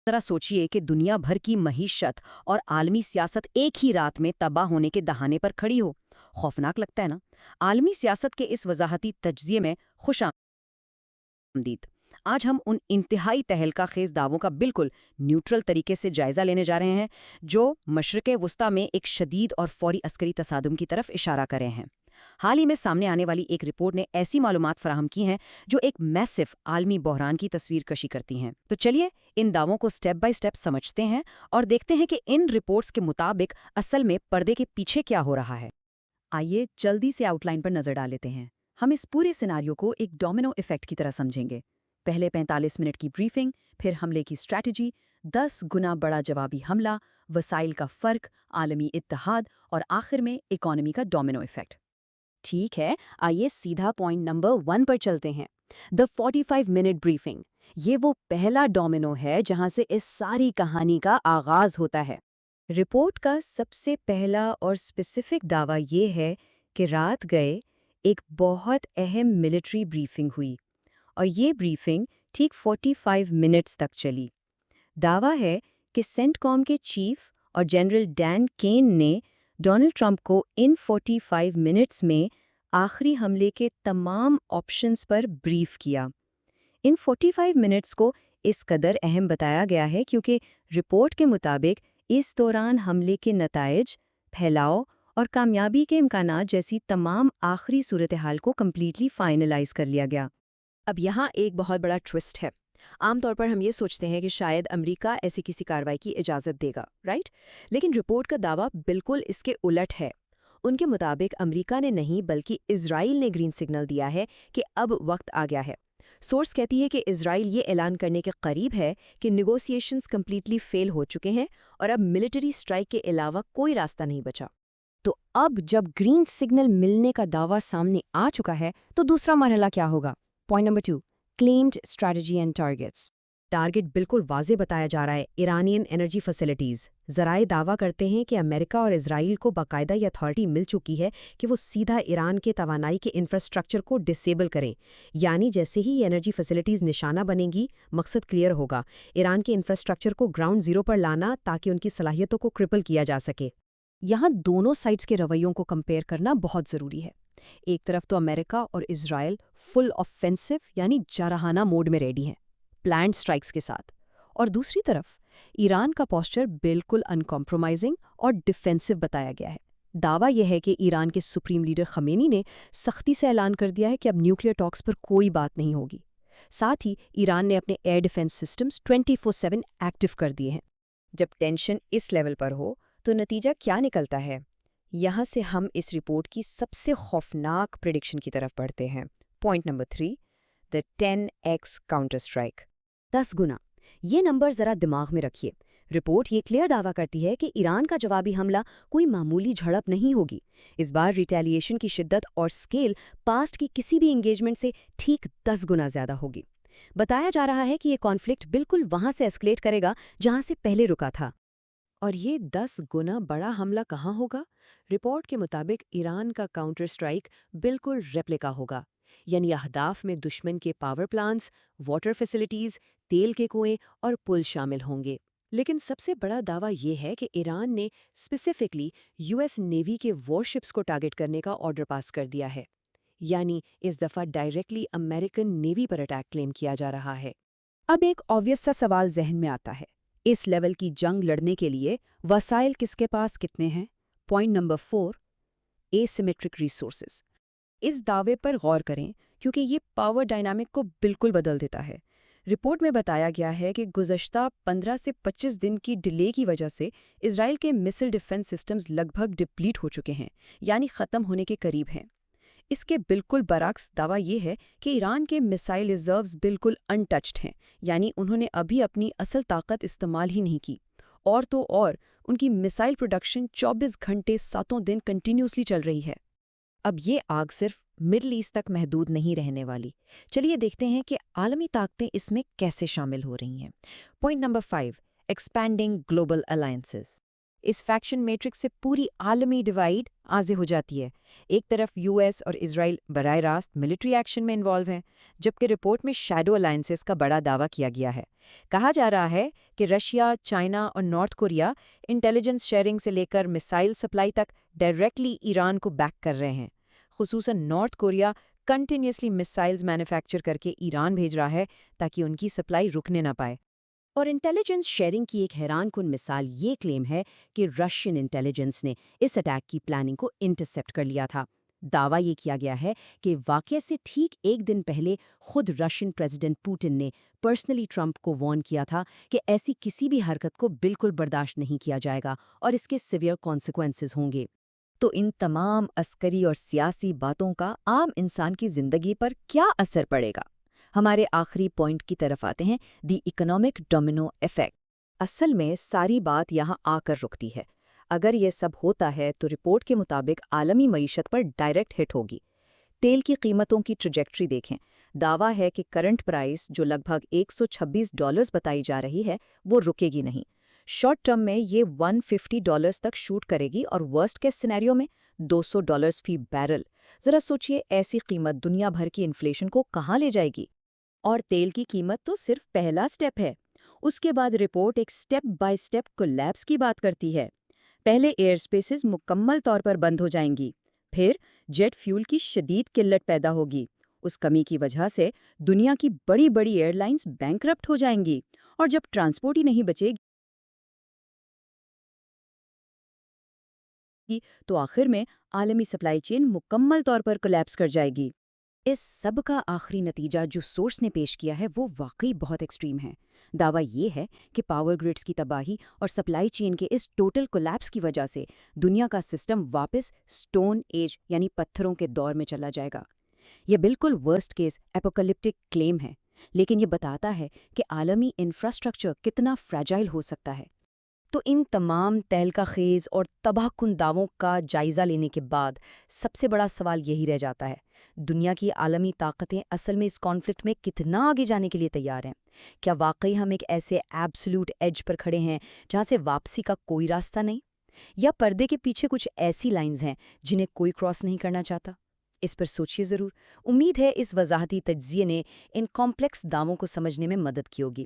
ذرا सोचिए कि दुनिया भर की मईशत और आलमी सियासत एक ही रात में तबाह होने के दहाने पर खड़ी हो। खौफनाक लगता है ना? आलमी सियासत के इस वजाहती तज्जिए में खुश आमदीद। आज हम उन इंतहाई तहलका खेज दावों का बिल्कुल न्यूट्रल तरीके से जायजा लेने जा रहे हैं जो मशरिक़ वुस्ता में एक शदीद और फौरी अस्करी तसादुम की तरफ इशारा कर रहे हैं। हाल ही में सामने आने वाली एक रिपोर्ट ने ऐसी मालूमात फराहम की हैं जो एक मैसिव आलमी बहरान की तस्वीर कशी करती हैं। तो चलिए इन दावों को स्टेप बाय स्टेप समझते हैं और देखते हैं कि इन रिपोर्ट्स के मुताबिक असल में पर्दे के पीछे क्या हो रहा है। आइए जल्दी से आउटलाइन पर नजर डाल लेते हैं। हम इस पूरे सिनारियो को एक डोमिनो इफेक्ट की तरह समझेंगे। पहले 45 मिनट की ब्रीफिंग, फिर हमले की स्ट्रैटेजी, 10 गुना बड़ा जवाबी हमला, वसाइल का फर्क, आलमी इत्तेहाद और आखिर में इकोनॉमी का डोमिनो इफेक्ट। ठीक है, आइए सीधा पॉइंट नंबर 1 पर चलते हैं। The 45 minute briefing. ये वो पहला डोमिनो है जहां से इस सारी कहानी का आगाज होता है। रिपोर्ट का सबसे पहला और स्पेसिफिक दावा ये है कि रात गए एक बहुत अहम मिलिट्री ब्रीफिंग हुई और ये ब्रीफिंग ठीक 45 मिनट्स तक चली। दावा है कि सेंटकॉम के चीफ और जनरल डैन केन ने डोनाल्ड ट्रंप को इन 45 मिनट्स में आखिरी हमले के तमाम ऑप्शंस पर ब्रीफ किया। इन 45 मिनट्स को इस कदर अहम बताया गया है क्योंकि रिपोर्ट के मुताबिक इस दौरान हमले के नताइज, फैलाव और कामयाबी के इम्कानात जैसी तमाम आखिरी सूरत हाल को कम्प्लीटली फाइनलाइज कर लिया गया। अब यहाँ एक बहुत बड़ा ट्विस्ट है। आमतौर पर हम ये सोचते हैं कि शायद अमेरिका ऐसी किसी कार्रवाई की इजाज़त देगा, राइट? लेकिन रिपोर्ट का दावा बिल्कुल इसके उलट है। उनके मुताबिक अमेरिका ने नहीं बल्कि इजराइल ने ग्रीन सिग्नल दिया है कि अब वक्त आ गया है। सोर्स कहती है कि इजराइल ये ऐलान करने के करीब है कि निगोशिएशंस कंप्लीटली फेल हो चुके हैं और अब मिलिट्री स्ट्राइक के अलावा कोई रास्ता नहीं बचा। तो अब जब ग्रीन सिग्नल मिलने का दावा सामने आ चुका है तो दूसरा मरहला क्या होगा? Point number 2, claimed strategy and targets. Target बिल्कुल वाज़े बताया जा रहा है, ईरानियन एनर्जी फैसिलिटीज़। ज़राए दावा करते हैं कि अमेरिका और इजराइल को बाकायदा ये अथॉरिटी मिल चुकी है कि वो सीधा ईरान के तवानाई के इंफ्रास्ट्रक्चर को डिसेबल करें। यानी जैसे ही ये एनर्जी फैसिलिटीज़ निशाना बनेंगी, मकसद क्लियर होगा, ईरान के इंफ्रास्ट्रक्चर को ग्राउंड ज़ीरो पर लाना ताकि उनकी सलाहियतों को क्रिपल किया जा सके। यहाँ दोनों साइड्स के रवैयों को कंपेयर करना बहुत ज़रूरी है। एक तरफ तो अमेरिका और इजराइल फुल ऑफेंसिव यानी जारहाना मोड में रेडी हैं, प्लान्ड स्ट्राइक्स के साथ, और दूसरी तरफ ईरान का पोस्चर बिल्कुल अनकॉम्प्रोमाइजिंग और डिफेंसिव बताया गया है। दावा यह है कि ईरान के सुप्रीम लीडर खमेनी ने सख्ती से ऐलान कर दिया है कि अब न्यूक्लियर टॉक्स पर कोई बात नहीं होगी। साथ ही ईरान ने अपने एयर डिफेंस सिस्टम्स 24/7 एक्टिव कर दिए हैं। जब टेंशन इस लेवल पर हो तो नतीजा क्या निकलता है? यहाँ से हम इस रिपोर्ट की सबसे खौफनाक प्रेडिक्शन की तरफ बढ़ते हैं। Point number 3, the 10x counter strike. 10 गुना, ये नंबर ज़रा दिमाग में रखिए। रिपोर्ट ये क्लियर दावा करती है कि ईरान का जवाबी हमला कोई मामूली झड़प नहीं होगी। इस बार रिटेलिएशन की शिद्दत और स्केल पास्ट की किसी भी एंगेजमेंट से ठीक 10 गुना ज़्यादा होगी। बताया जा रहा है कि ये कॉन्फ्लिक्ट बिल्कुल वहाँ से एस्केलेट करेगा जहाँ से पहले रुका था। और ये 10 गुना बड़ा हमला कहाँ होगा? रिपोर्ट के मुताबिक ईरान का काउंटर स्ट्राइक बिल्कुल रेप्लिका होगा, यानी अहदाफ में दुश्मन के पावर प्लांट्स, वाटर फैसिलिटीज़, तेल के कुएं और पुल शामिल होंगे। लेकिन सबसे बड़ा दावा ये है कि ईरान ने स्पेसिफिकली यूएस नेवी के वॉरशिप्स को टारगेट करने का ऑर्डर पास कर दिया है। यानी इस दफ़ा डायरेक्टली अमेरिकन नेवी पर अटैक क्लेम किया जा रहा है। अब एक ऑब्वियस सा सवाल जहन में आता है, इस लेवल की जंग लड़ने के लिए वसाइल किसके पास कितने हैं? Point number 4, asymmetric resources. इस दावे पर गौर करें क्योंकि ये पावर डायनामिक को बिल्कुल बदल देता है। रिपोर्ट में बताया गया है कि गुज़श्ता 15 से 25 दिन की डिले की वजह से इजराइल के मिसाइल डिफेंस सिस्टम्स लगभग डिप्लीट हो चुके हैं, यानी ख़त्म होने के करीब हैं। इसके बिल्कुल बरक्स दावा ये है कि ईरान के मिसाइल रिजर्व्स बिल्कुल अनटच्ड हैं, यानी उन्होंने अभी अपनी असल ताकत इस्तेमाल ही नहीं की। और तो और उनकी मिसाइल प्रोडक्शन 24 घंटे 7 दिन कंटिन्यूसली चल रही है। अब ये आग सिर्फ मिडल ईस्ट तक महदूद नहीं रहने वाली। चलिए देखते हैं कि आलमी ताकतें इसमें कैसे शामिल हो रही हैं। Point number 5, expanding global alliances. اس فیکشن میٹرکس سے پوری عالمی ڈیوائیڈ واضح ہو جاتی ہے۔ ایک طرف یو ایس اور اسرائیل براہ راست ملٹری ایکشن میں انوالو ہیں، جبکہ رپورٹ میں شیڈو الائنسز کا بڑا دعویٰ کیا گیا ہے۔ کہا جا رہا ہے کہ رشیا، چائنا اور نارتھ کوریا انٹیلیجنس شیئرنگ سے لے کر میسائل سپلائی تک ڈائریکٹلی ایران کو بیک کر رہے ہیں۔ خصوصاً نارتھ کوریا کنٹینیوسلی میسائلز مینوفیکچر کر کے ایران بھیج رہا ہے تاکہ ان کی سپلائی رکنے نہ پائے۔ اور انٹیلیجنس شیئرنگ کی ایک حیران کن مثال یہ کلیم ہے کہ رشین انٹیلیجنس نے اس اٹیک کی پلاننگ کو انٹرسیپٹ کر لیا تھا۔ دعویٰ یہ کیا گیا ہے کہ واقعے سے ٹھیک ایک دن پہلے خود رشین پریزیڈنٹ پوٹن نے پرسنلی ٹرمپ کو وارن کیا تھا کہ ایسی کسی بھی حرکت کو بالکل برداشت نہیں کیا جائے گا اور اس کے سیویئر کانسیکوینسز ہوں گے۔ تو ان تمام عسکری اور سیاسی باتوں کا عام انسان کی زندگی پر کیا اثر پڑے گا؟ ہمارے آخری پوائنٹ کی طرف آتے ہیں، دی اکنامک ڈومینو ایفیکٹ۔ اصل میں ساری بات یہاں آ کر رکتی ہے۔ اگر یہ سب ہوتا ہے تو رپورٹ کے مطابق عالمی معیشت پر ڈائریکٹ ہٹ ہوگی۔ تیل کی قیمتوں کی ٹریجیکٹری دیکھیں۔ دعویٰ ہے کہ کرنٹ پرائس جو لگ بھگ $126 بتائی جا رہی ہے وہ رکے گی نہیں۔ شارٹ ٹرم میں یہ $150 تک شوٹ کرے گی اور ورسٹ کیس سینیریو میں $200 فی بیرل۔ ذرا سوچئے ایسی قیمت دنیا بھر کی انفلیشن کو کہاں لے جائے گی؟ اور تیل کی قیمت تو صرف پہلا سٹیپ ہے۔ اس کے بعد رپورٹ ایک سٹیپ بائی سٹیپ کولیپس کی بات کرتی ہے۔ پہلے ایئر سپیسز مکمل طور پر بند ہو جائیں گی، پھر جیٹ فیول کی شدید قلت پیدا ہوگی۔ اس کمی کی وجہ سے دنیا کی بڑی بڑی ایئر لائنز بینکرپٹ ہو جائیں گی، اور جب ٹرانسپورٹ ہی نہیں بچے گی تو آخر میں عالمی سپلائی چین مکمل طور پر کولیپس کر جائے گی۔ اس سب کا آخری نتیجہ جو سورس نے پیش کیا ہے وہ واقعی بہت ایکسٹریم ہے۔ دعویٰ یہ ہے کہ پاور گریڈز کی تباہی اور سپلائی چین کے اس ٹوٹل کولیپس کی وجہ سے دنیا کا سسٹم واپس سٹون ایج یعنی پتھروں کے دور میں چلا جائے گا۔ یہ بالکل ورسٹ کیس اپوکلپٹک کلیم ہے، لیکن یہ بتاتا ہے کہ عالمی انفراسٹرکچر کتنا فریجائل ہو سکتا ہے۔ تو ان تمام تہلکہ خیز اور تباہ کن دعووں کا جائزہ لینے کے بعد سب سے بڑا سوال یہی رہ جاتا ہے، دنیا کی عالمی طاقتیں اصل میں اس کانفلکٹ میں کتنا آگے جانے کے لیے تیار ہیں؟ کیا واقعی ہم ایک ایسے ایبسولوٹ ایج پر کھڑے ہیں جہاں سے واپسی کا کوئی راستہ نہیں؟ یا پردے کے پیچھے کچھ ایسی لائنز ہیں جنہیں کوئی کراس نہیں کرنا چاہتا؟ اس پر سوچیے ضرور۔ امید ہے اس وضاحتی تجزیے نے ان کمپلیکس دعووں کو سمجھنے میں مدد کی ہوگی۔